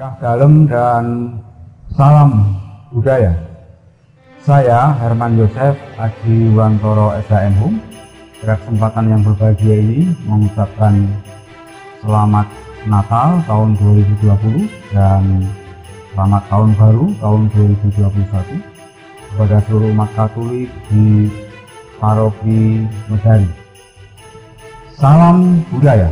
Berkah dalam dan salam budaya. Saya Herman Yosef Aji Wantoro SHMHUM. Pada kesempatan yang berbahagia ini mengucapkan selamat Natal tahun 2020 dan selamat tahun baru tahun 2021 kepada seluruh umat Katolik di Paroki Medari. Salam budaya.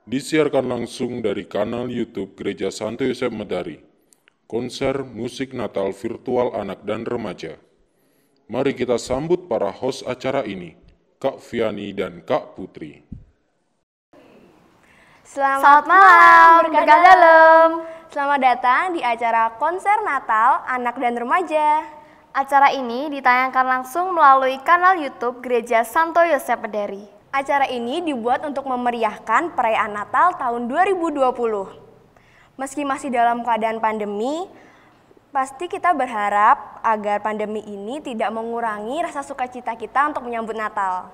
Disiarkan langsung dari kanal YouTube Gereja Santo Yosef Medari, konser musik Natal virtual anak dan remaja. Mari kita sambut para host acara ini, Kak Viani dan Kak Putri. Selamat malam, berkah dalam. Selamat datang di acara konser Natal anak dan remaja. Acara ini ditayangkan langsung melalui kanal YouTube Gereja Santo Yosef Medari. Acara ini dibuat untuk memeriahkan perayaan Natal tahun 2020. Meski masih dalam keadaan pandemi, pasti kita berharap agar pandemi ini tidak mengurangi rasa sukacita kita untuk menyambut Natal.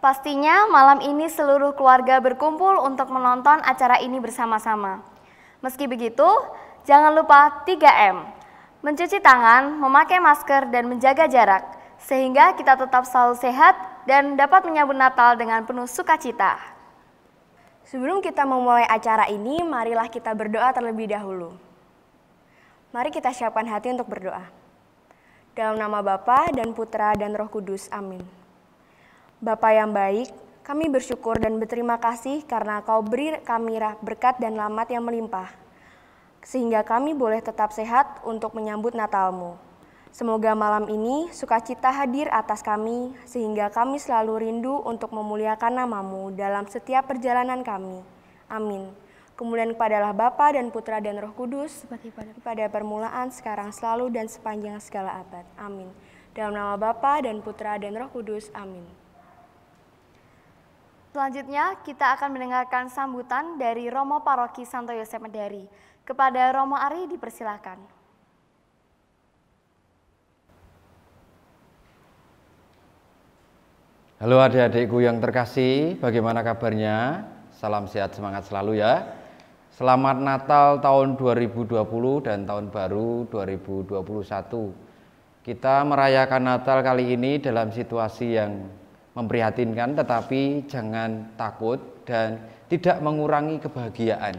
Pastinya malam ini seluruh keluarga berkumpul untuk menonton acara ini bersama-sama. Meski begitu, jangan lupa 3M, mencuci tangan, memakai masker, dan menjaga jarak, sehingga kita tetap selalu sehat dan dapat menyambut Natal dengan penuh sukacita. Sebelum kita memulai acara ini, marilah kita berdoa terlebih dahulu. Mari kita siapkan hati untuk berdoa. Dalam nama Bapa dan Putra dan Roh Kudus, amin. Bapa yang baik, kami bersyukur dan berterima kasih karena Kau beri kami berkat dan rahmat yang melimpah, sehingga kami boleh tetap sehat untuk menyambut Natal-Mu. Semoga malam ini sukacita hadir atas kami, sehingga kami selalu rindu untuk memuliakan nama-Mu dalam setiap perjalanan kami. Amin. Kemudian kepadalah Bapa dan Putra dan Roh Kudus, seperti pada permulaan, sekarang, selalu, dan sepanjang segala abad. Amin. Dalam nama Bapa dan Putra dan Roh Kudus. Amin. Selanjutnya, kita akan mendengarkan sambutan dari Romo Paroki Santo Yosef Medari. Kepada Romo Ari dipersilakan. Halo adik-adikku yang terkasih, bagaimana kabarnya? Salam sehat, semangat selalu ya. Selamat Natal tahun 2020 dan tahun baru 2021. Kita merayakan Natal kali ini dalam situasi yang memprihatinkan, tetapi jangan takut dan tidak mengurangi kebahagiaan.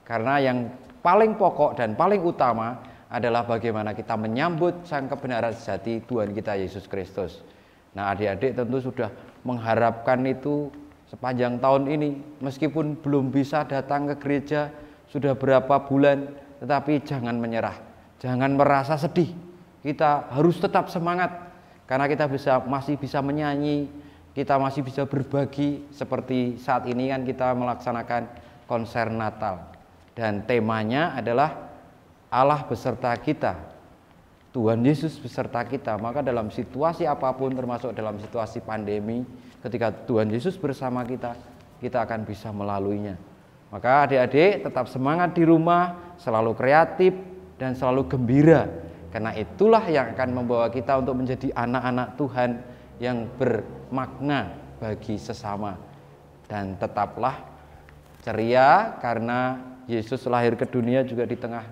Karena yang paling pokok dan paling utama adalah bagaimana kita menyambut sang kebenaran sejati Tuhan kita Yesus Kristus. Nah, adik-adik tentu sudah mengharapkan itu sepanjang tahun ini, meskipun belum bisa datang ke gereja sudah berapa bulan, tetapi jangan menyerah, jangan merasa sedih. Kita harus tetap semangat karena kita masih bisa menyanyi, kita masih bisa berbagi. Seperti saat ini kan kita melaksanakan konser Natal dan temanya adalah Allah beserta kita, Tuhan Yesus beserta kita. Maka dalam situasi apapun, termasuk dalam situasi pandemi, ketika Tuhan Yesus bersama kita, kita akan bisa melaluinya. Maka adik-adik tetap semangat di rumah, selalu kreatif dan selalu gembira. Karena itulah yang akan membawa kita untuk menjadi anak-anak Tuhan yang bermakna bagi sesama. Dan tetaplah ceria karena Yesus lahir ke dunia juga di tengah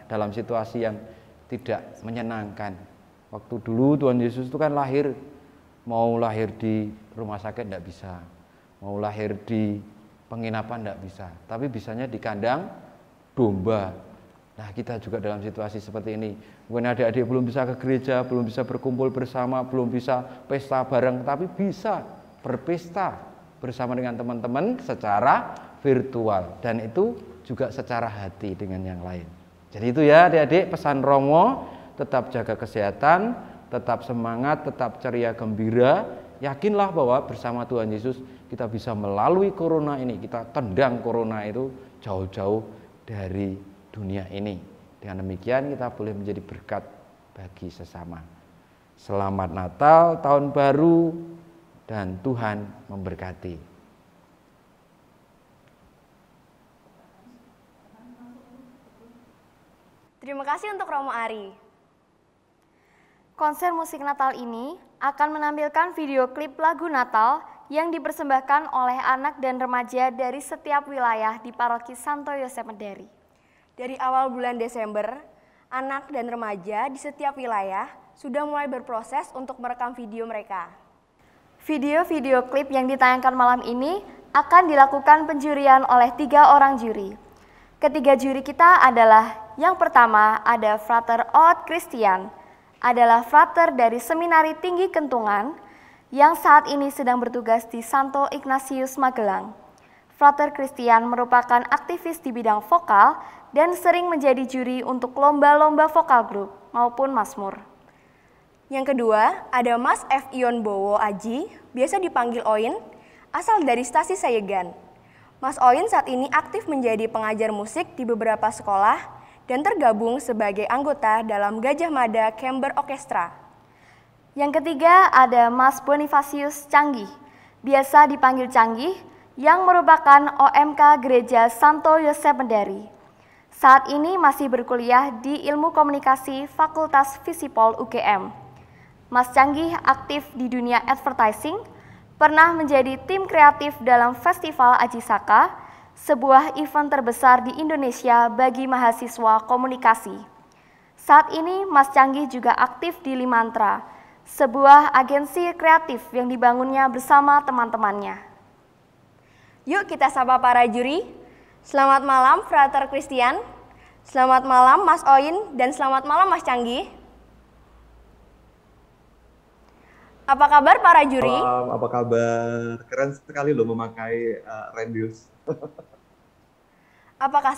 dalam situasi yang tidak menyenangkan. Waktu dulu Tuhan Yesus itu kan lahir, mau lahir di rumah sakit tidak bisa, mau lahir di penginapan tidak bisa, tapi bisanya di kandang domba. Nah, kita juga dalam situasi seperti ini. Mungkin adik-adik belum bisa ke gereja, belum bisa berkumpul bersama, belum bisa pesta bareng, tapi bisa berpesta bersama dengan teman-teman secara virtual. Dan itu juga secara hati dengan yang lain. Jadi itu ya adik-adik, pesan Romo, tetap jaga kesehatan, tetap semangat, tetap ceria gembira. Yakinlah bahwa bersama Tuhan Yesus kita bisa melalui corona ini, kita tendang corona itu jauh-jauh dari dunia ini. Dengan demikian kita boleh menjadi berkat bagi sesama. Selamat Natal, Tahun Baru, dan Tuhan memberkati. Terima kasih untuk Romo Ari. Konser musik Natal ini akan menampilkan video klip lagu Natal yang dipersembahkan oleh anak dan remaja dari setiap wilayah di Paroki Santo Yosef Medari. Dari awal bulan Desember, anak dan remaja di setiap wilayah sudah mulai berproses untuk merekam video mereka. Video-video klip yang ditayangkan malam ini akan dilakukan penjurian oleh 3 orang juri. Ketiga juri kita adalah, yang pertama ada Frater Oud Christian, adalah frater dari Seminari Tinggi Kentungan yang saat ini sedang bertugas di Santo Ignatius Magelang. Frater Christian merupakan aktivis di bidang vokal dan sering menjadi juri untuk lomba-lomba vokal grup maupun Mazmur. Yang kedua, ada Mas F. Ion Bowo Aji, biasa dipanggil Oin, asal dari Stasi Sayegan. Mas Oin saat ini aktif menjadi pengajar musik di beberapa sekolah dan tergabung sebagai anggota dalam Gajah Mada Chamber Orchestra. Yang ketiga ada Mas Bonifacius Canggih, biasa dipanggil Canggih, yang merupakan OMK Gereja Santo Yosef Medari. Saat ini masih berkuliah di Ilmu Komunikasi Fakultas Visipol UGM. Mas Canggih aktif di dunia advertising, pernah menjadi tim kreatif dalam Festival Ajisaka, sebuah event terbesar di Indonesia bagi mahasiswa komunikasi. Saat ini Mas Canggih juga aktif di Limantra, sebuah agensi kreatif yang dibangunnya bersama teman-temannya. Yuk kita sapa para juri. Selamat malam Frater Christian, selamat malam Mas Oin, dan selamat malam Mas Canggih. Apa kabar para juri? Malam, apa kabar? Keren sekali loh memakai Rendius. Apakah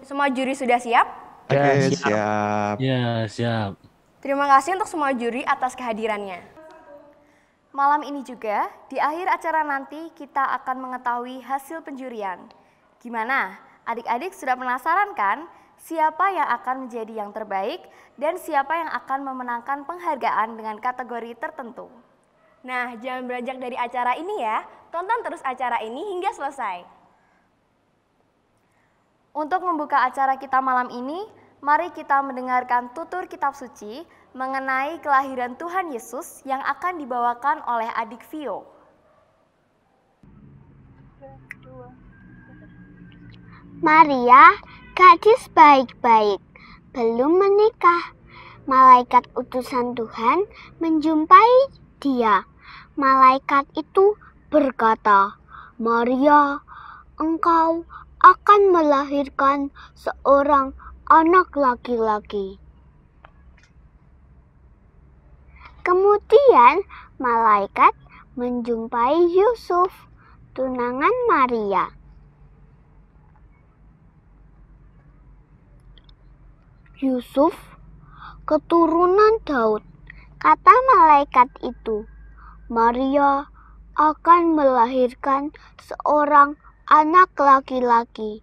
semua juri sudah siap? Oke, siap. Ya, siap. Terima kasih untuk semua juri atas kehadirannya. Malam ini juga, di akhir acara nanti kita akan mengetahui hasil penjurian. Gimana? Adik-adik sudah penasaran kan? Siapa yang akan menjadi yang terbaik dan siapa yang akan memenangkan penghargaan dengan kategori tertentu? Nah, jangan beranjak dari acara ini ya. Tonton terus acara ini hingga selesai. Untuk membuka acara kita malam ini, mari kita mendengarkan tutur kitab suci mengenai kelahiran Tuhan Yesus yang akan dibawakan oleh adik Vio. Maria, gadis baik-baik, belum menikah. Malaikat utusan Tuhan menjumpai dia. Malaikat itu berkata, "Maria, engkau akan melahirkan seorang anak laki-laki. Kemudian malaikat menjumpai Yusuf, tunangan Maria. Yusuf, keturunan Daud, kata malaikat itu. Maria akan melahirkan seorang anak laki-laki.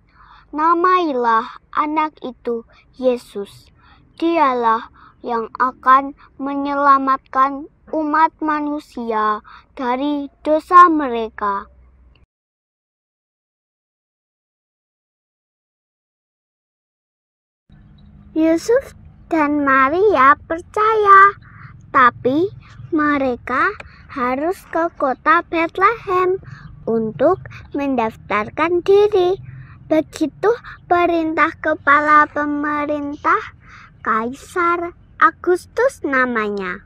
Namailah anak itu Yesus. Dialah yang akan menyelamatkan umat manusia dari dosa mereka. Yusuf dan Maria percaya, tapi mereka harus ke kota Bethlehem untuk mendaftarkan diri. Begitu perintah kepala pemerintah Kaisar Agustus namanya.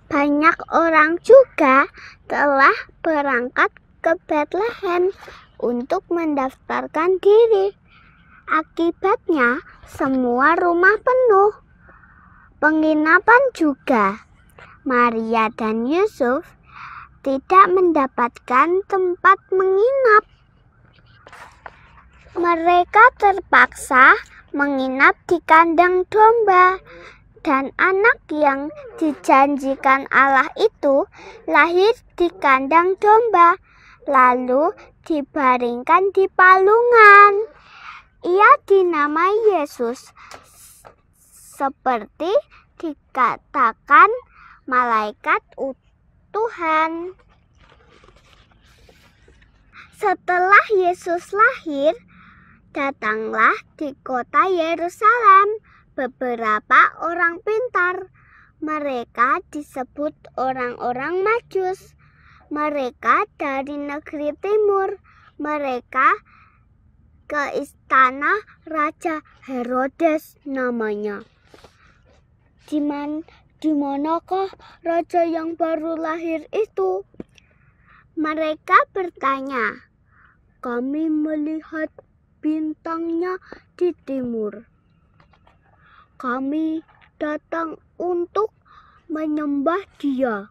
Banyak orang juga telah berangkat ke Bethlehem untuk mendaftarkan diri. Akibatnya semua rumah penuh. Penginapan juga. Maria dan Yusuf tidak mendapatkan tempat menginap. Mereka terpaksa menginap di kandang domba, dan anak yang dijanjikan Allah itu lahir di kandang domba, lalu dibaringkan di palungan. Ia dinamai Yesus, seperti dikatakan malaikat Tuhan. Setelah Yesus lahir, datanglah di kota Yerusalem beberapa orang pintar. Mereka disebut orang-orang Majus. Mereka dari negeri timur. Mereka ke istana Raja Herodes namanya. Di manakah raja yang baru lahir itu? Mereka bertanya. Kami melihat bintangnya di timur. Kami datang untuk menyembah dia.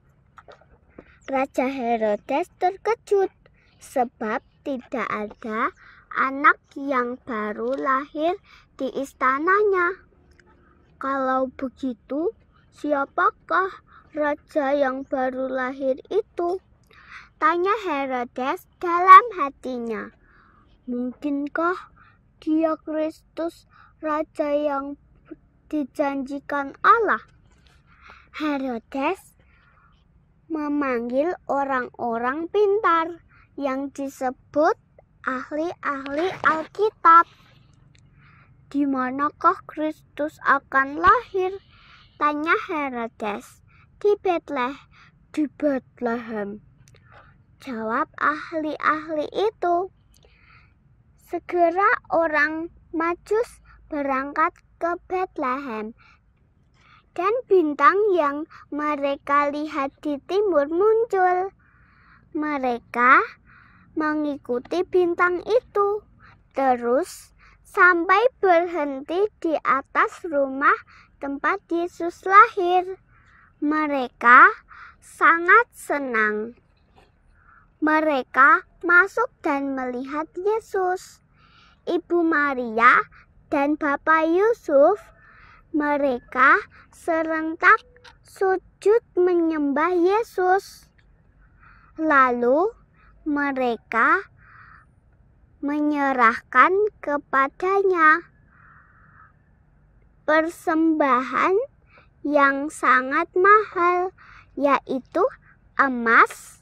Raja Herodes terkejut sebab tidak ada anak yang baru lahir di istananya. Kalau begitu, siapakah raja yang baru lahir itu? Tanya Herodes dalam hatinya. Mungkinkah dia Kristus, raja yang dijanjikan Allah? Herodes memanggil orang-orang pintar yang disebut ahli-ahli Alkitab. Di manakah Kristus akan lahir? Tanya Herodes. Di Bethlehem. Jawab ahli-ahli itu. Segera orang Majus berangkat ke Bethlehem. Dan bintang yang mereka lihat di timur muncul. Mereka mengikuti bintang itu. Terus sampai berhenti di atas rumah tempat Yesus lahir. Mereka sangat senang. Mereka masuk dan melihat Yesus. Ibu Maria dan Bapak Yusuf, mereka serentak sujud menyembah Yesus. Lalu mereka menyerahkan kepadanya persembahan yang sangat mahal, yaitu emas,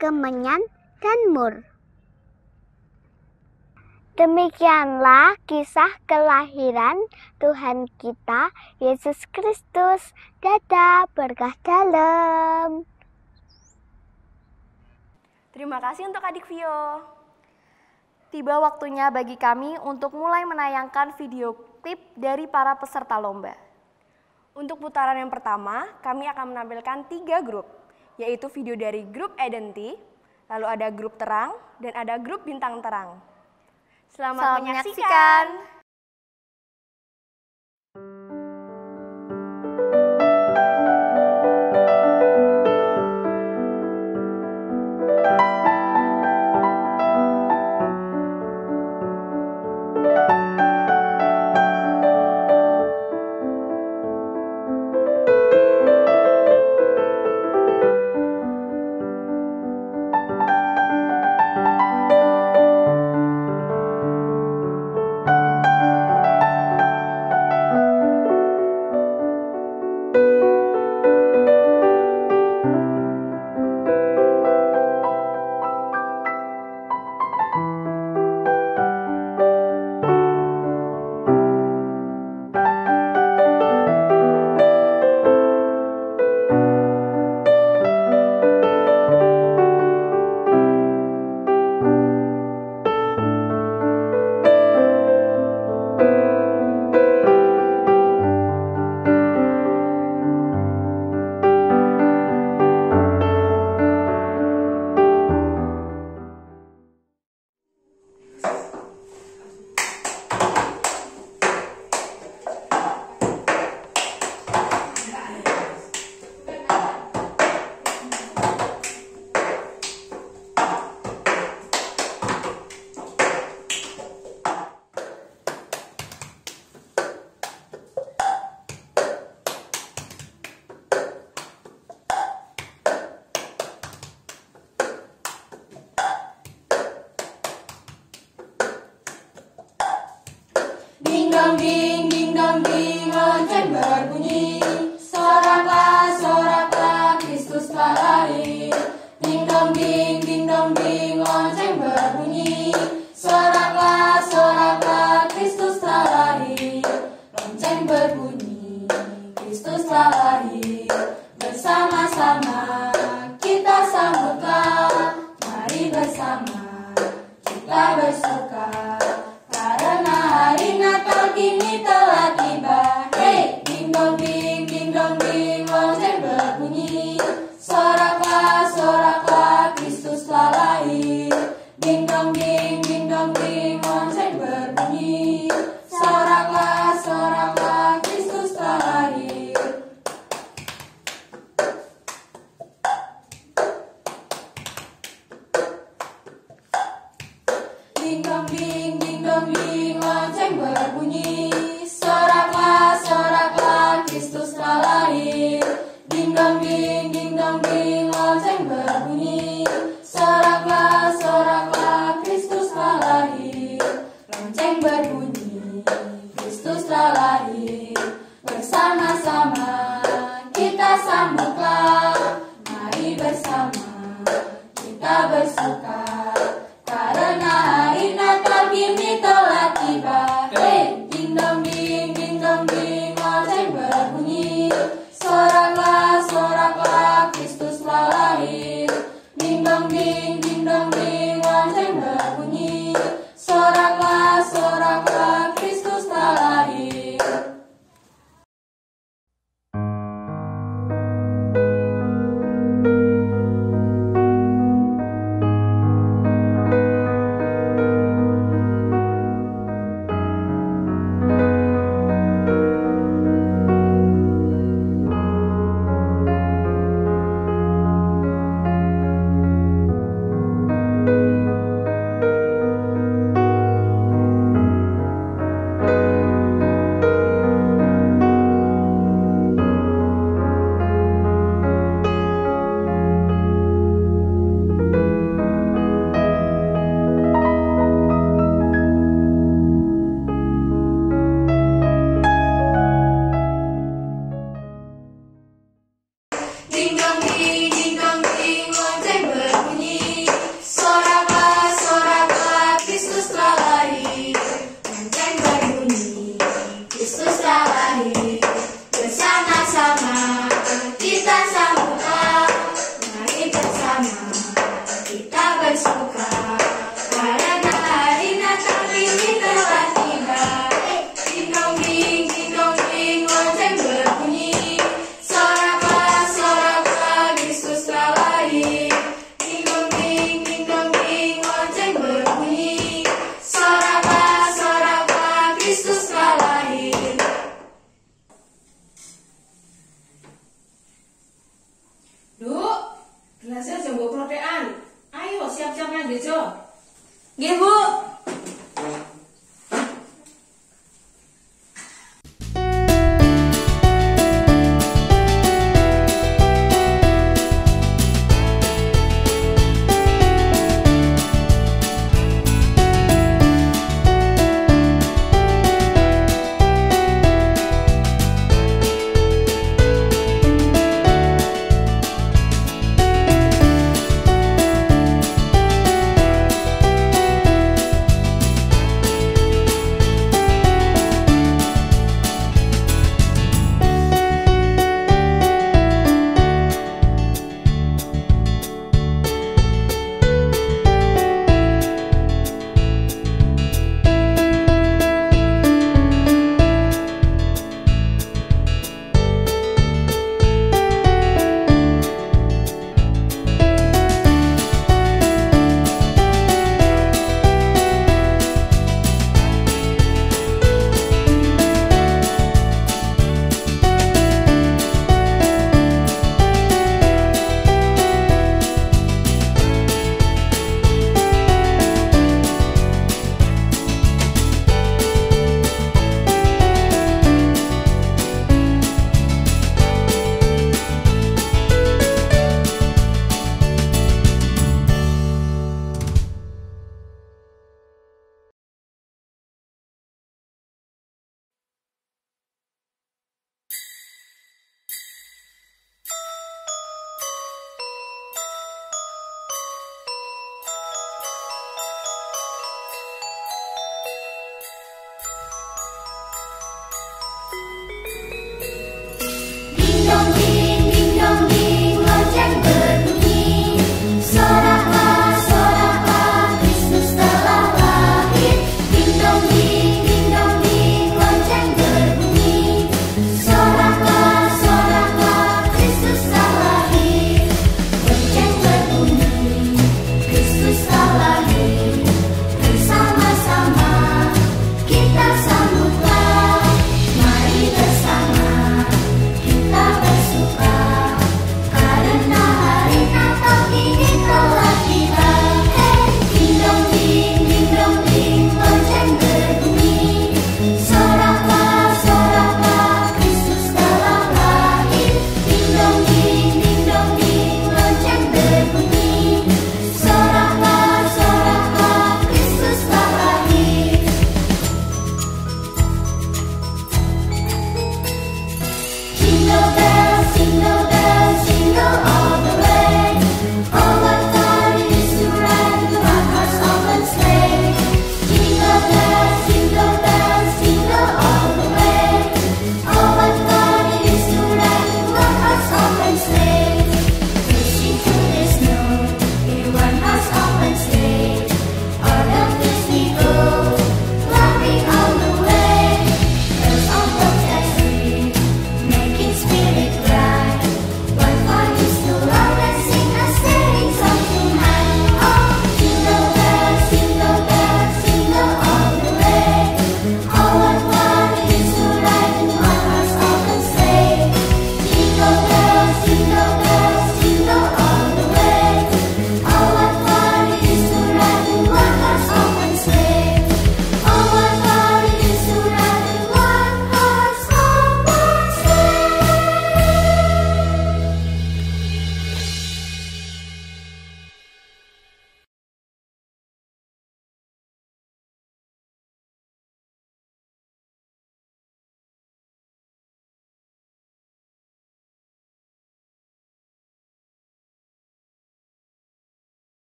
kemenyan, dan mur. Demikianlah kisah kelahiran Tuhan kita, Yesus Kristus. Dadah, berkah dalam. Terima kasih untuk Adik Vio. Tiba waktunya bagi kami untuk mulai menayangkan video klip dari para peserta lomba. Untuk putaran yang pertama, kami akan menampilkan 3 grup, yaitu video dari grup Identity, lalu ada grup terang, dan ada grup bintang terang. Selamat menyaksikan. Ding dong ding, lonceng berbunyi. Soraklah, soraklah, Kristus telah lahir. Ding dong ding, lonceng berbunyi. Soraklah, soraklah, Kristus telah lahir. Lonceng berbunyi, Kristus telah lahir. Bersama-sama kita sambutlah, mari bersama kita bersuka. Karena hari Natal kini telah tiba. Hey, ding dong ding, lonceng berbunyi. Soraklah, soraklah, Kristus telah lahir. Ding dong ding, lonceng berbunyi. Soraklah, soraklah, Kristus telah lahir. Ding dong ding, lonceng berbunyi. Soraklah, soraklah, Kristus telah lahir. Ding dong ding, lonceng berbunyi. Soraklah, soraklah, Kristus telah lahir. Lonceng berbunyi, Kristus telah lahir. Bersama-sama kita sambutlah, mari bersama kita bersuka. Karena hari Natal kini telah tiba. Hey, ding dong ding, lonceng berbunyi. Soraklah, soraklah, Kristus telah lahir. Ding dong ding, lonceng berbunyi. Soraklah, soraklah, Kristus telah lahir.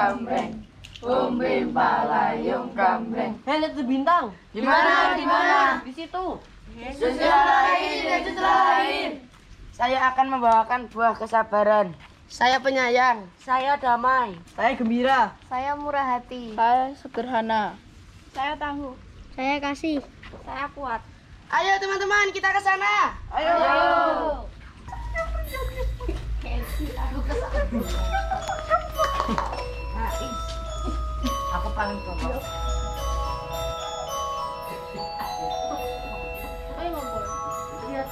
gambreng. Bum bim palayung gambreng. Lihat tuh bintang. Di mana? Di mana? Di situ. Yesus lahir, Yesus lahir. Saya akan membawakan buah kesabaran. Saya penyayang. Saya damai. Saya gembira. Saya murah hati. Saya sederhana. Saya tahu. Saya kasih. Saya kuat. Ayo teman-teman, kita ke sana. Ayo. Aku paling tua. Ayo ngobrol. Lihat.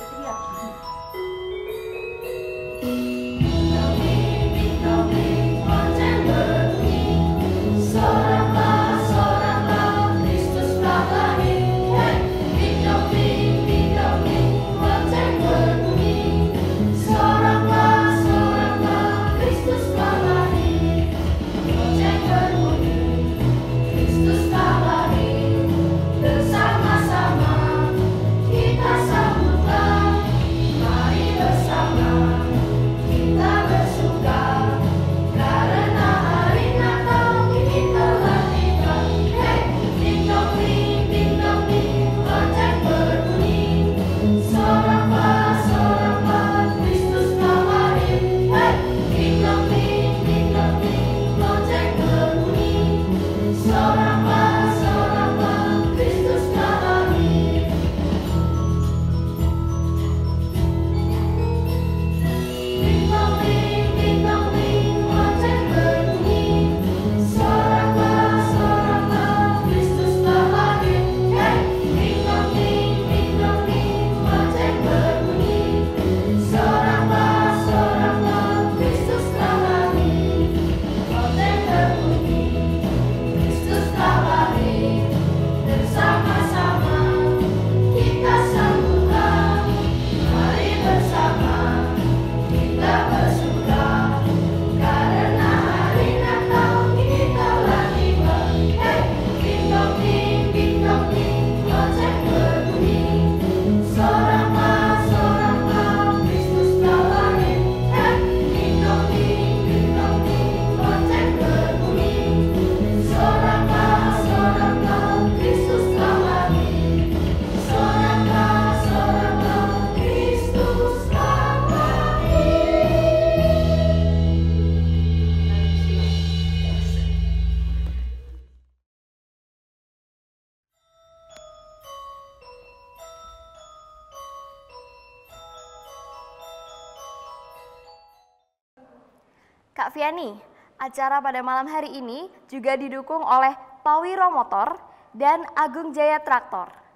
Kak Viani, acara pada malam hari ini juga didukung oleh Pawiro Motor dan Agung Jaya Traktor.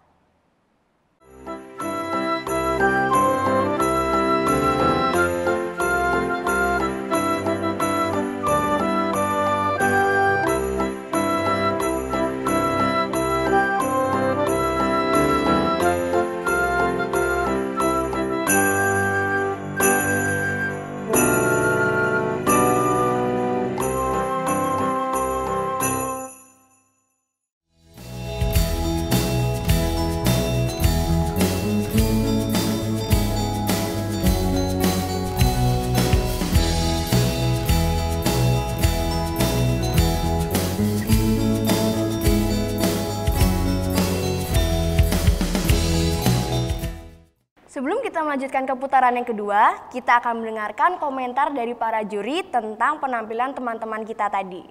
Sebelum kita melanjutkan ke putaran yang kedua, kita akan mendengarkan komentar dari para juri tentang penampilan teman-teman kita tadi.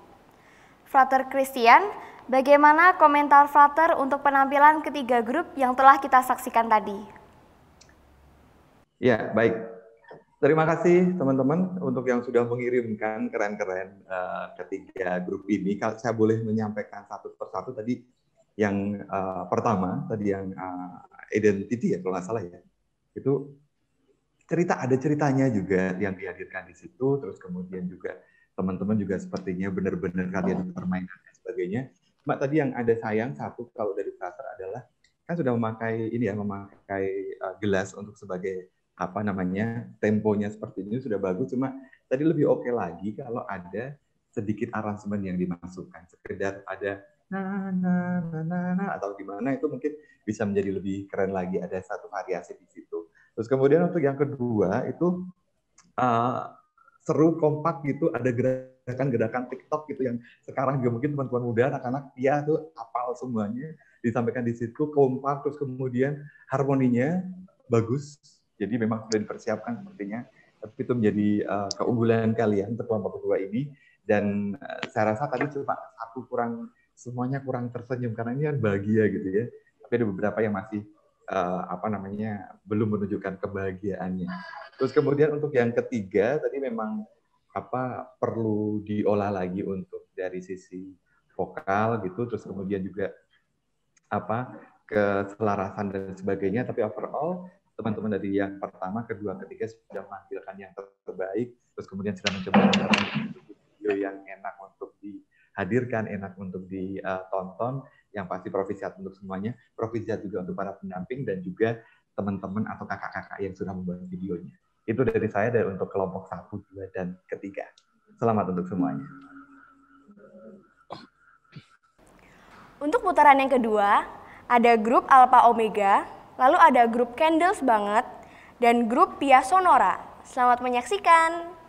Frater Christian, bagaimana komentar Frater untuk penampilan ketiga grup yang telah kita saksikan tadi? Ya, baik. Terima kasih teman-teman untuk yang sudah mengirimkan keren-keren ketiga grup ini. Kalau saya boleh menyampaikan satu persatu tadi, yang pertama, tadi yang identity ya kalau nggak salah ya. Itu ada ceritanya juga yang dihadirkan di situ, terus kemudian juga teman-teman juga sepertinya benar-benar kalian permainan dan sebagainya. Cuma tadi yang ada sayang satu kalau dari Frater adalah kan sudah memakai ini ya, memakai gelas untuk sebagai apa namanya, temponya seperti ini sudah bagus, cuma tadi lebih oke lagi kalau ada sedikit aransemen yang dimasukkan, sekedar ada na atau gimana, itu mungkin bisa menjadi lebih keren lagi, ada satu variasi di situ. Terus kemudian untuk yang kedua itu seru, kompak gitu, ada gerakan-gerakan TikTok gitu yang sekarang juga mungkin teman-teman muda, anak-anak ya tuh hafal semuanya, disampaikan di situ, kompak, terus kemudian harmoninya bagus, jadi memang sudah dipersiapkan sepertinya, tapi itu menjadi keunggulan kalian untuk kelompok kedua ini, dan saya rasa tadi cuma semuanya kurang tersenyum, karena ini kan bahagia gitu ya, tapi ada beberapa yang masih belum menunjukkan kebahagiaannya. Terus kemudian untuk yang ketiga tadi memang perlu diolah lagi untuk dari sisi vokal gitu, terus kemudian juga keselarasan dan sebagainya, tapi overall teman-teman dari yang pertama, kedua, ketiga sudah menampilkan yang terbaik, terus kemudian sudah mencoba video yang enak untuk dihadirkan, enak untuk ditonton, yang pasti profisiat untuk semuanya, profisiat juga untuk para pendamping dan juga teman-teman atau kakak-kakak yang sudah membuat videonya. Itu dari saya dan untuk kelompok 1, 2, dan ketiga. Selamat untuk semuanya. Untuk putaran yang kedua, ada grup Alpha Omega, lalu ada grup Candles Banget, dan grup Pia Sonora. Selamat menyaksikan.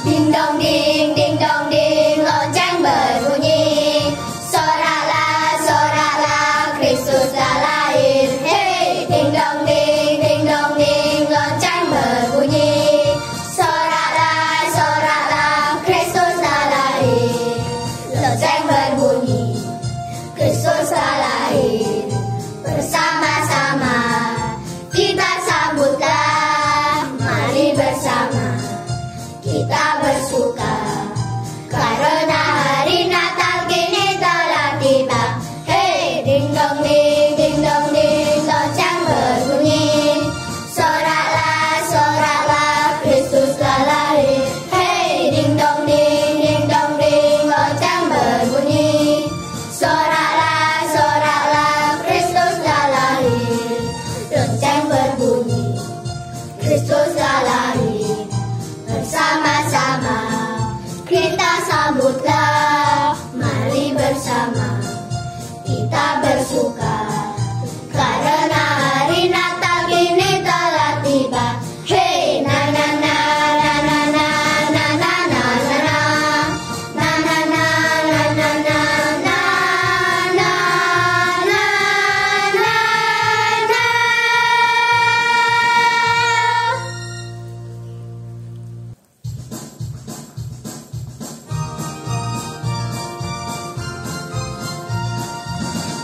Ding dong ding, ding dong ding, lonceng berbunyi. Soraklah, Kristus telah lahir. Hey, ding dong ding, lonceng berbunyi. Soraklah, Kristus telah lahir. Lonceng berbunyi, Kristus telah lahir. Bersama-sama kita sambutlah, mari bersama kita bersuka karena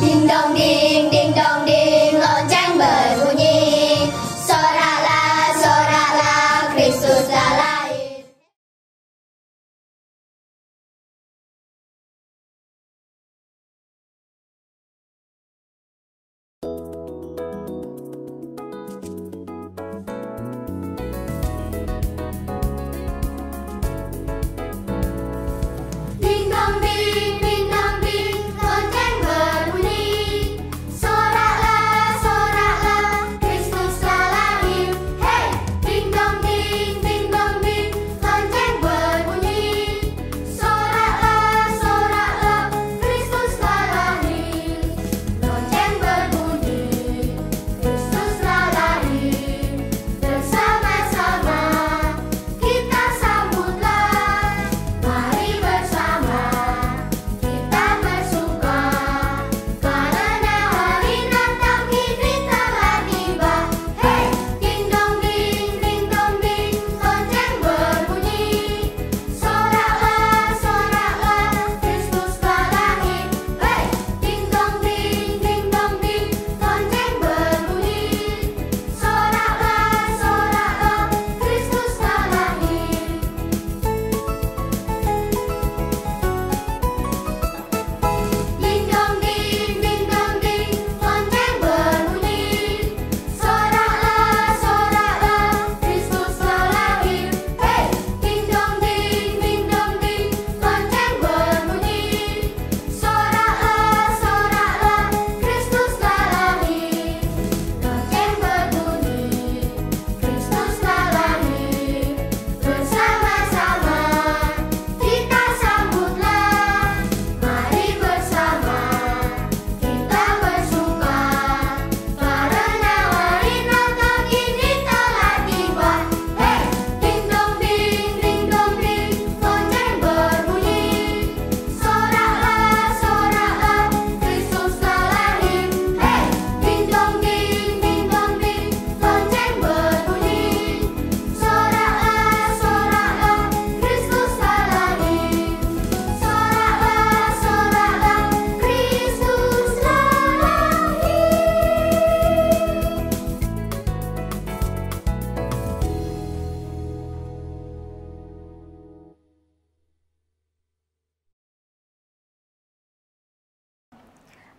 ding dong ding, lonceng berbunyi. Soraklah, soraklah, Kristus telah lahir. Ding dong ding lonceng berbunyi. Soraklah, soraklah, Kristus telah lahir. Hey, ding dong ding lonceng berbunyi. Soraklah, soraklah, Kristus telah lahir. Lonceng berbunyi, Kristus telah lahir. Bersama-sama kita sambutlah. Mari bersama kita bersuka, karena hari Natal kini telah tiba. Hey, ding dong ding, lonceng berbunyi. Soraklah, soraklah, Kristus telah lahir. Hey, ding dong ding, lonceng berbunyi. Soraklah, soraklah, Kristus telah lahir. Ding dong ding, lonceng berbunyi. Soraklah, soraklah, Kristus telah lahir. Hey, ding dong ding, lonceng berbunyi. Soraklah, soraklah, Kristus telah lahir. Lonceng berbunyi, Kristus telah lahir. Bersama-sama kita sambutlah. Mari bersama kita bersuka, karena hari Natal kini telah tiba. Hey, ding dong ding, lonceng berbunyi. Soraklah, soraklah, Kristus telah lahir. Hey, ding dong ding, lonceng berbunyi. Soraklah, soraklah, Kristus telah lahir. Soraklah, soraklah, Kristus telah lahir.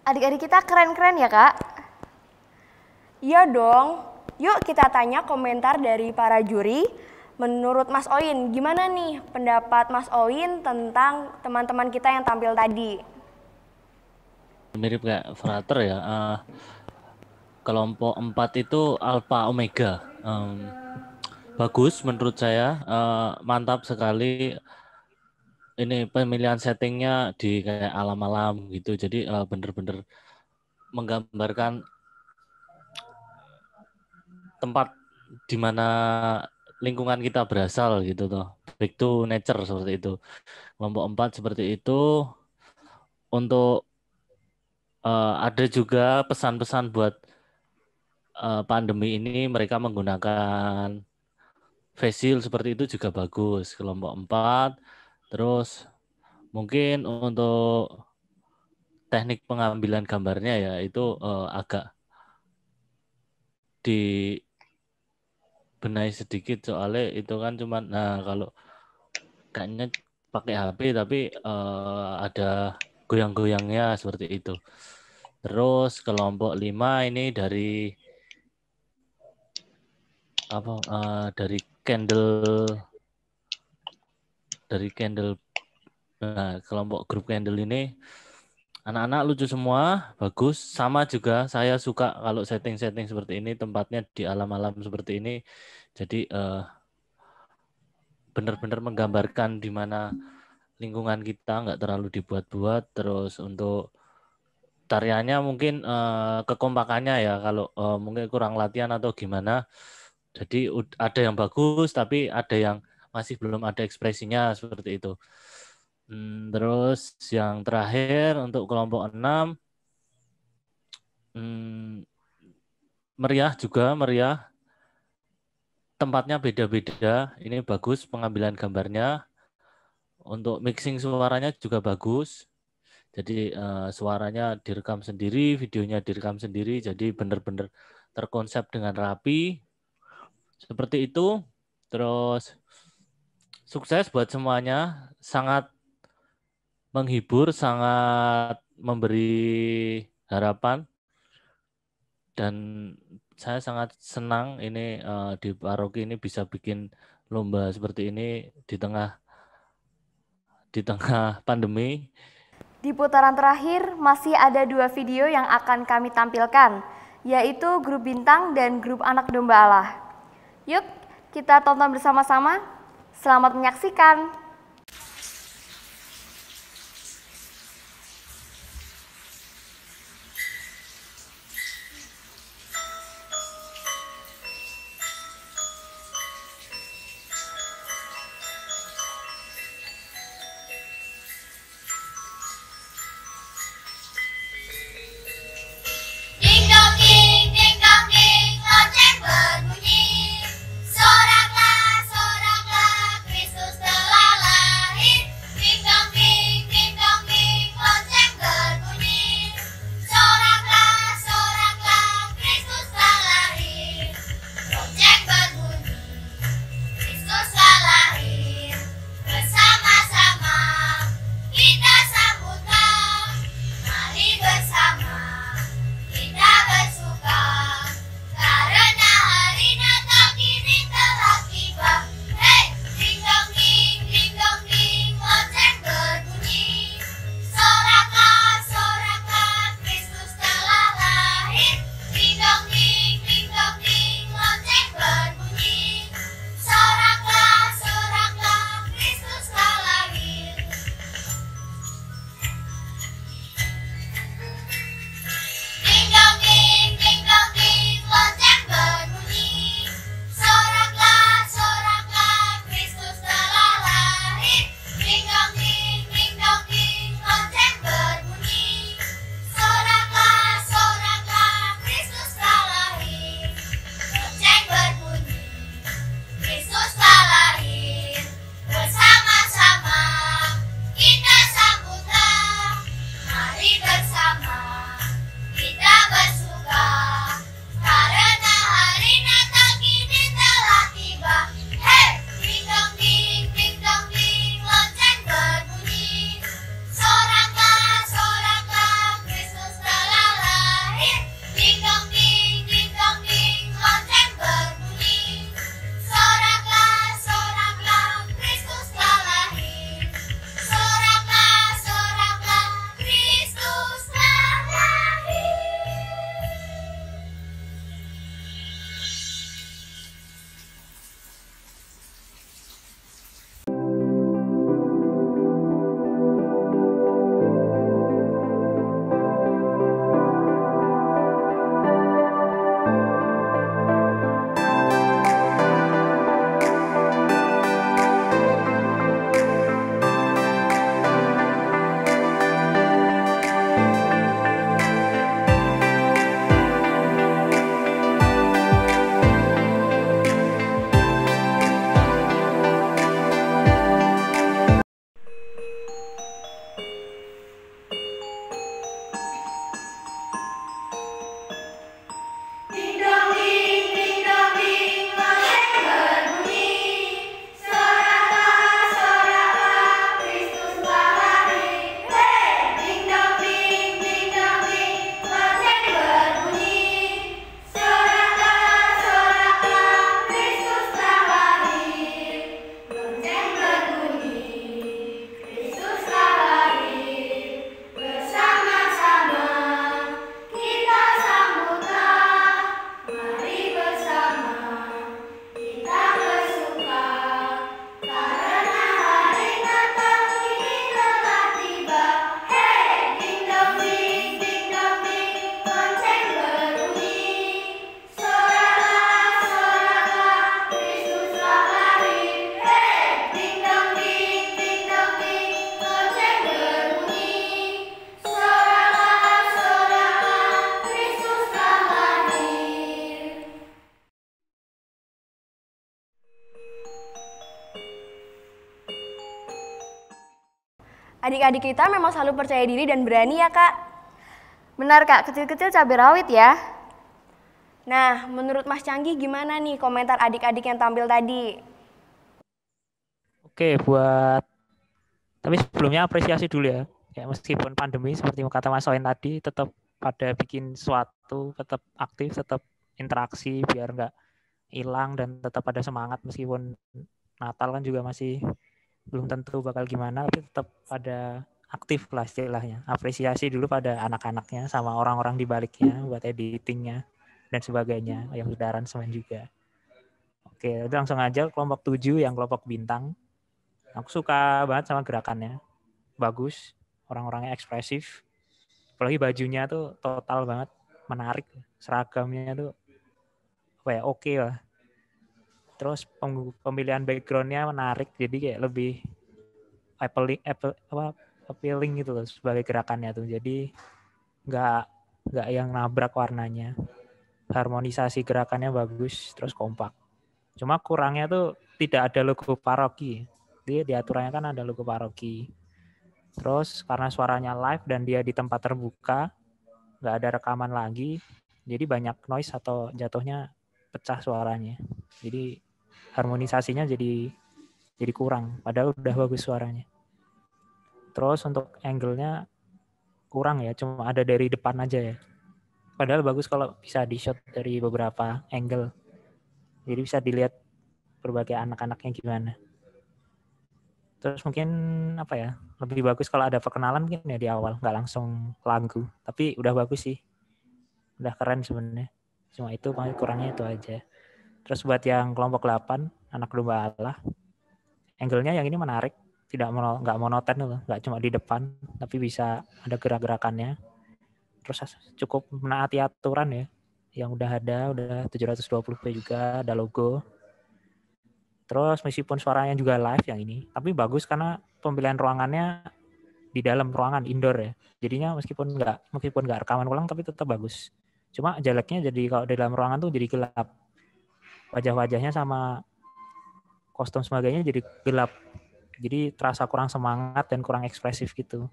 Adik-adik kita keren-keren ya, Kak? Iya dong. Yuk kita tanya komentar dari para juri. Menurut Mas Oin, gimana nih pendapat Mas Oin tentang teman-teman kita yang tampil tadi? Mirip kayak Frater ya. Kelompok 4 itu Alpha Omega. Bagus menurut saya, mantap sekali. Ini pemilihan settingnya di kayak alam-alam gitu. Jadi bener-bener menggambarkan tempat di mana lingkungan kita berasal gitu toh. Back to nature seperti itu. Kelompok 4 seperti itu. Untuk ada juga pesan-pesan buat pandemi ini, mereka menggunakan face shield seperti itu juga bagus. Kelompok 4. Terus mungkin untuk teknik pengambilan gambarnya ya itu agak dibenahi sedikit, soalnya itu kan cuman, nah kalau kayaknya pakai HP tapi ada goyang-goyangnya seperti itu. Terus kelompok 5 ini dari apa, dari candle. Nah, kelompok grup candle ini anak-anak lucu semua, bagus. Sama juga saya suka kalau setting-setting seperti ini, tempatnya di alam-alam seperti ini. Jadi benar-benar menggambarkan di mana lingkungan kita, nggak terlalu dibuat-buat. Terus untuk tariannya mungkin kekompakannya ya, kalau mungkin kurang latihan atau gimana. Jadi ada yang bagus, tapi ada yang masih belum ada ekspresinya seperti itu. Terus yang terakhir untuk kelompok 6, meriah juga, meriah. Tempatnya beda-beda, ini bagus pengambilan gambarnya. Untuk mixing suaranya juga bagus. Jadi suaranya direkam sendiri, videonya direkam sendiri, jadi benar-benar terkonsep dengan rapi. Seperti itu. Terus sukses buat semuanya, sangat menghibur, sangat memberi harapan, dan saya sangat senang ini di paroki ini bisa bikin lomba seperti ini di tengah pandemi. Di putaran terakhir masih ada 2 video yang akan kami tampilkan, yaitu grup bintang dan grup anak domba Allah. Yuk kita tonton bersama-sama. Selamat menyaksikan. Ding dong ding, lonceng berbunyi. Soraklah, Kristus telah Adik-adik kita memang selalu percaya diri dan berani ya Kak. Benar Kak, kecil-kecil cabai rawit ya. Nah, menurut Mas Canggih gimana nih komentar adik-adik yang tampil tadi? Oke, tapi sebelumnya apresiasi dulu ya. Kayak meskipun pandemi seperti kata Mas Soin tadi, tetap pada bikin sesuatu, tetap aktif, tetap interaksi biar nggak hilang dan tetap ada semangat meskipun Natal kan juga masih belum tentu bakal gimana, tapi tetap pada aktif lah istilahnya. Apresiasi dulu pada anak-anaknya sama orang-orang di baliknya buat editingnya dan sebagainya yang sudah aransemen juga. Oke, itu langsung aja kelompok 7 yang kelompok bintang. Aku suka banget sama gerakannya. Bagus, orang-orangnya ekspresif. Apalagi bajunya tuh total banget, menarik. Seragamnya tuh oke lah. Terus pemilihan background-nya menarik, jadi kayak lebih appealing gitu loh sebagai gerakannya tuh. Jadi nggak yang nabrak warnanya. Harmonisasi gerakannya bagus, terus kompak. Cuma kurangnya tuh tidak ada logo paroki. Dia di aturannya kan ada logo paroki. Terus karena suaranya live dan dia di tempat terbuka, nggak ada rekaman lagi, jadi banyak noise atau jatuhnya pecah suaranya. Jadi harmonisasinya jadi kurang, padahal udah bagus suaranya. Terus untuk angle-nya kurang ya, cuma ada dari depan aja ya. Padahal bagus kalau bisa di-shot dari beberapa angle. Jadi bisa dilihat berbagai anak-anaknya gimana. Terus mungkin lebih bagus kalau ada perkenalan mungkin ya di awal, nggak langsung lagu. Tapi udah bagus sih, udah keren sebenarnya. Cuma itu kurangnya itu aja. Terus buat yang kelompok 8, anak domba Allah, angle-nya yang ini menarik, nggak monoton loh, nggak cuma di depan, tapi bisa ada gerak-gerakannya. Terus cukup menaati aturan ya, yang udah 720p juga, ada logo. Terus meskipun suaranya juga live yang ini, tapi bagus karena pemilihan ruangannya di dalam ruangan indoor ya. Jadinya meskipun nggak rekaman ulang tapi tetap bagus. Cuma jeleknya jadi kalau di dalam ruangan tuh jadi gelap. Wajah-wajahnya sama kostum sebagainya jadi gelap. Jadi terasa kurang semangat dan kurang ekspresif gitu.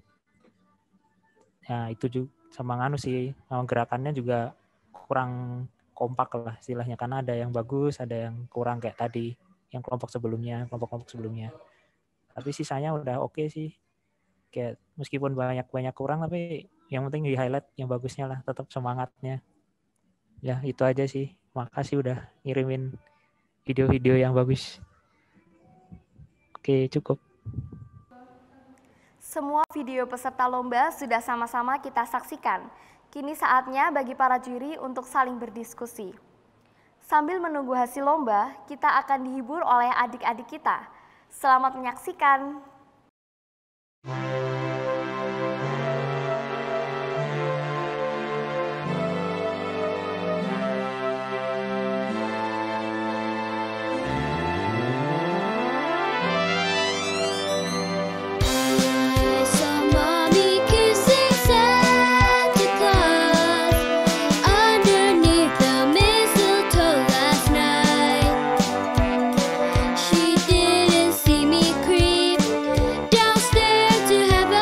Ya itu juga sama sih, sama gerakannya juga kurang kompak lah istilahnya, karena ada yang bagus, ada yang kurang kayak tadi. Yang kelompok sebelumnya. Tapi sisanya udah oke sih. Kayak meskipun banyak kurang, tapi yang penting di highlight yang bagusnya lah, tetap semangatnya. Ya itu aja sih. Makasih udah ngirimin video-video yang bagus. Oke, cukup. Semua video peserta lomba sudah sama-sama kita saksikan. Kini saatnya bagi para juri untuk saling berdiskusi. Sambil menunggu hasil lomba, kita akan dihibur oleh adik-adik kita. Selamat menyaksikan. She didn't see me creep downstairs to have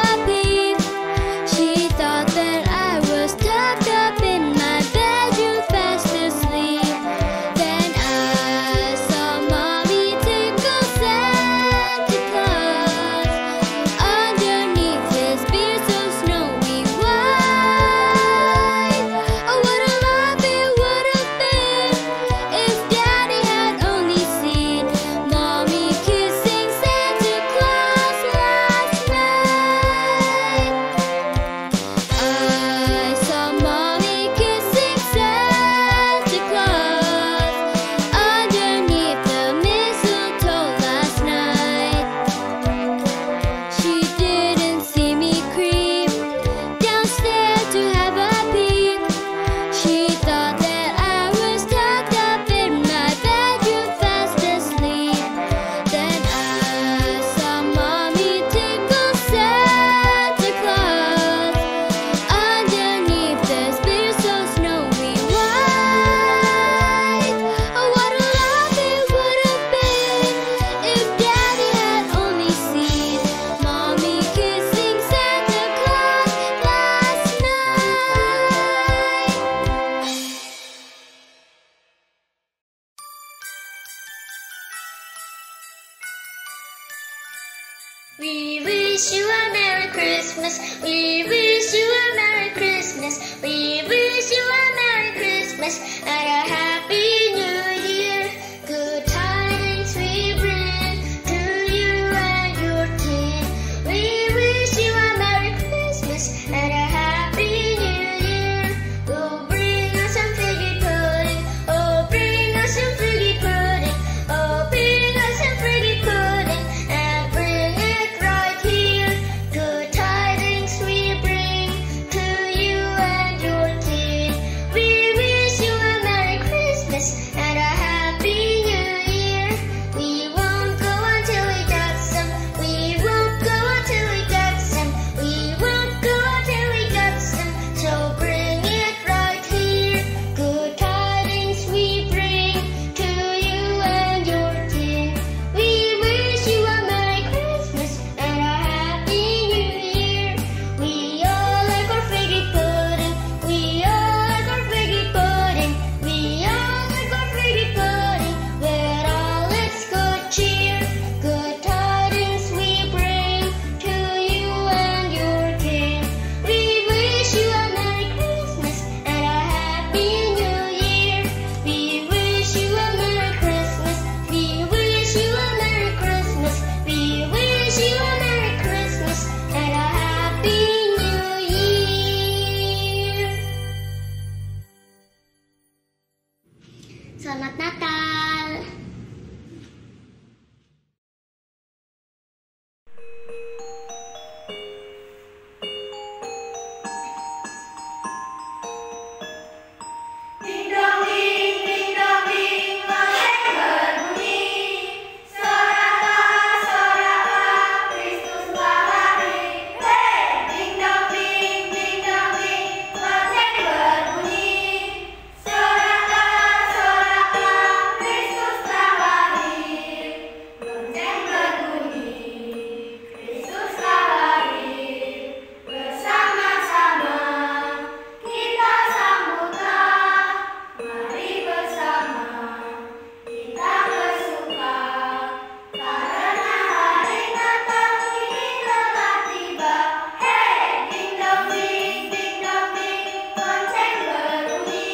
We wish you a Merry Christmas. We wish you a Merry Christmas. We wish you a Merry Christmas and a Happy New Year. Good tidings we bring to you and your kin. We wish you a Merry Christmas and a Happy New Year. Oh, bring us some figgy pudding. Oh, bring us some figgy pudding. Oh, bring us some figgy pudding and bring it right here. Good tidings we bring to you and your kin. We wish you a Merry Christmas and a Happy New Year. We won't go until we got some. We won't go until we got some. We won't go until we got some. So bring it right here. Good tidings we bring to you and your kin. We wish you a Merry Christmas and a Happy New Year. We all like our figgy pudding. We all like our figgy pudding. We all like our figgy pudding. With all its good cheer. Good tidings we bring to you and your kin. We wish you a Merry Christmas and a Happy New Year. We wish you a Merry Christmas. We wish you a Merry Christmas. We wish you a Merry Christmas and a Happy New Year. Selamat Natal. Ding dong ding dong ding, lonceng berbunyi. Sorak-sorak, Kristus telah lahir. Hey, ding dong ding lonceng berbunyi. Sorak-sorak, Kristus telah lahir. Lonceng berbunyi, Kristus telah lahir. Bersama-sama kita sambutlah. Mari bersama kita bersuka, karena hari Natal ini telah tiba. Hey, ding dong ding, lonceng berbunyi.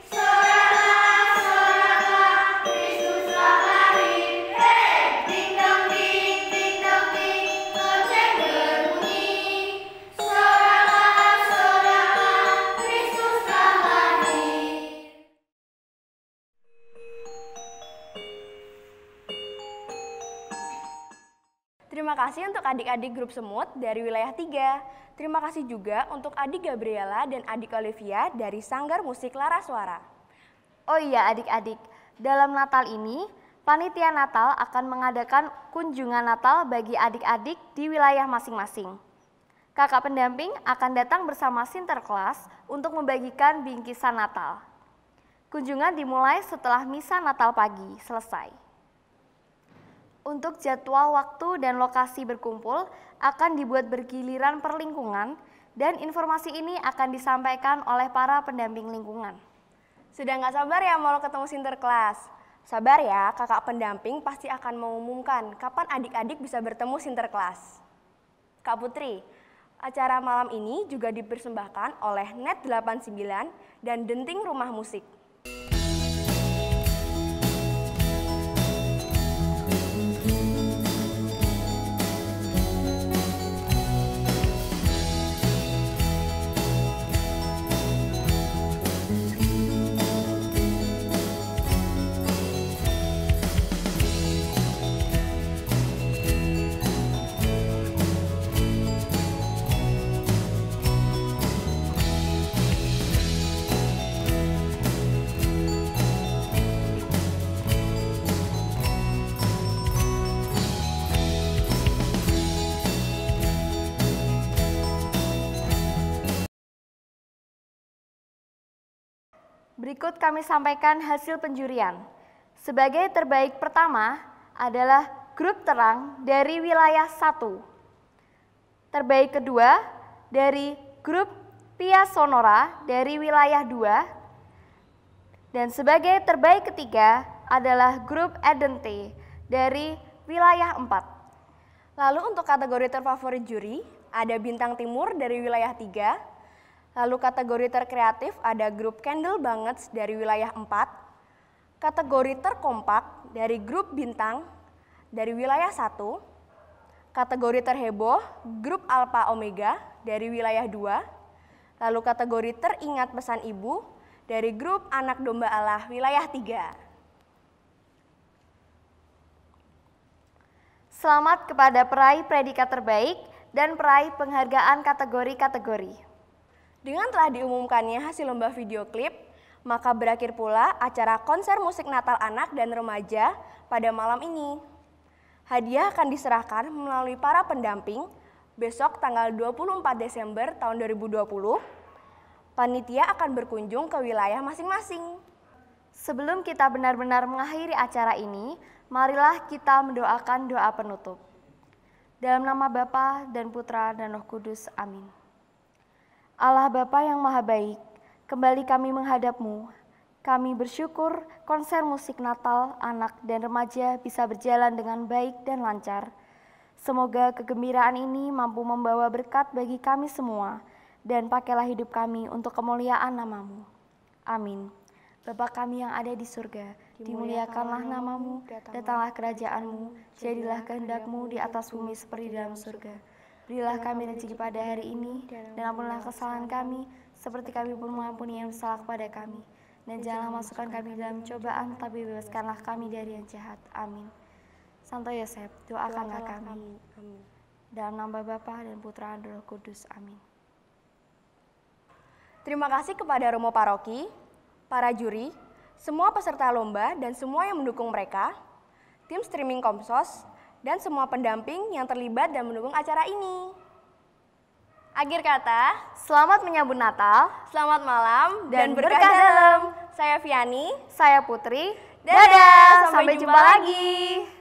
Sorak-sorak, Kristus telah lahir. Hey, ding dong ding, lonceng berbunyi. Sorak-sorak, Kristus telah lahir. Terima kasih untuk adik-adik grup semut dari wilayah 3. Terima kasih juga untuk adik Gabriela dan adik Olivia dari Sanggar Musik Lara Suara. Oh iya adik-adik, dalam Natal ini, Panitia Natal akan mengadakan kunjungan Natal bagi adik-adik di wilayah masing-masing. Kakak pendamping akan datang bersama Sinterklas untuk membagikan bingkisan Natal. Kunjungan dimulai setelah misa Natal pagi selesai. Untuk jadwal waktu dan lokasi berkumpul akan dibuat bergiliran per lingkungan dan informasi ini akan disampaikan oleh para pendamping lingkungan. Sudah nggak sabar ya mau ketemu Sinterklas? Sabar ya, kakak pendamping pasti akan mengumumkan kapan adik-adik bisa bertemu Sinterklas. Kak Putri, acara malam ini juga dipersembahkan oleh Net 89 dan Denting Rumah Musik. Berikut kami sampaikan hasil penjurian. Sebagai terbaik pertama adalah grup terang dari wilayah 1. Terbaik kedua dari grup Pia Sonora dari wilayah 2. Dan sebagai terbaik ketiga adalah grup Edente dari wilayah 4. Lalu untuk kategori terfavorit juri, ada Bintang Timur dari wilayah 3. Lalu kategori terkreatif ada grup Candle Bangets dari wilayah 4. Kategori terkompak dari grup Bintang dari wilayah 1. Kategori terheboh, grup Alpha Omega dari wilayah 2. Lalu kategori teringat pesan ibu dari grup Anak Domba Allah wilayah 3. Selamat kepada peraih predikat terbaik dan peraih penghargaan kategori-kategori. Dengan telah diumumkannya hasil lomba video klip, maka berakhir pula acara konser musik Natal anak dan remaja pada malam ini. Hadiah akan diserahkan melalui para pendamping besok tanggal 24 Desember tahun 2020. Panitia akan berkunjung ke wilayah masing-masing. Sebelum kita benar-benar mengakhiri acara ini, marilah kita mendoakan doa penutup. Dalam nama Bapa dan Putra dan Roh Kudus, amin. Allah Bapa yang Maha Baik, kembali kami menghadap-Mu. Kami bersyukur konser musik Natal anak dan remaja bisa berjalan dengan baik dan lancar. Semoga kegembiraan ini mampu membawa berkat bagi kami semua, dan pakailah hidup kami untuk kemuliaan nama-Mu. Amin. Bapa kami yang ada di surga, dimuliakanlah nama-Mu, datanglah kerajaan-Mu, jadilah kehendak-Mu di atas bumi seperti dalam surga. Berilah kami rezeki pada hari ini, dan ampunilah kesalahan kami, seperti kami pun mengampuni yang bersalah kepada kami. Dan janganlah masukkan kami dalam cobaan, tapi bebaskanlah kami dari yang jahat. Amin. Santo Yosef, doakanlah kami. Dalam nama Bapa dan Putra dan Roh Kudus. Amin. Terima kasih kepada Romo Paroki, para juri, semua peserta lomba dan semua yang mendukung mereka, tim streaming Komsos, dan semua pendamping yang terlibat dan mendukung acara ini. Akhir kata, selamat menyambut Natal, selamat malam, dan berkah dalam. Saya Viani, saya Putri. Dadah, sampai jumpa lagi.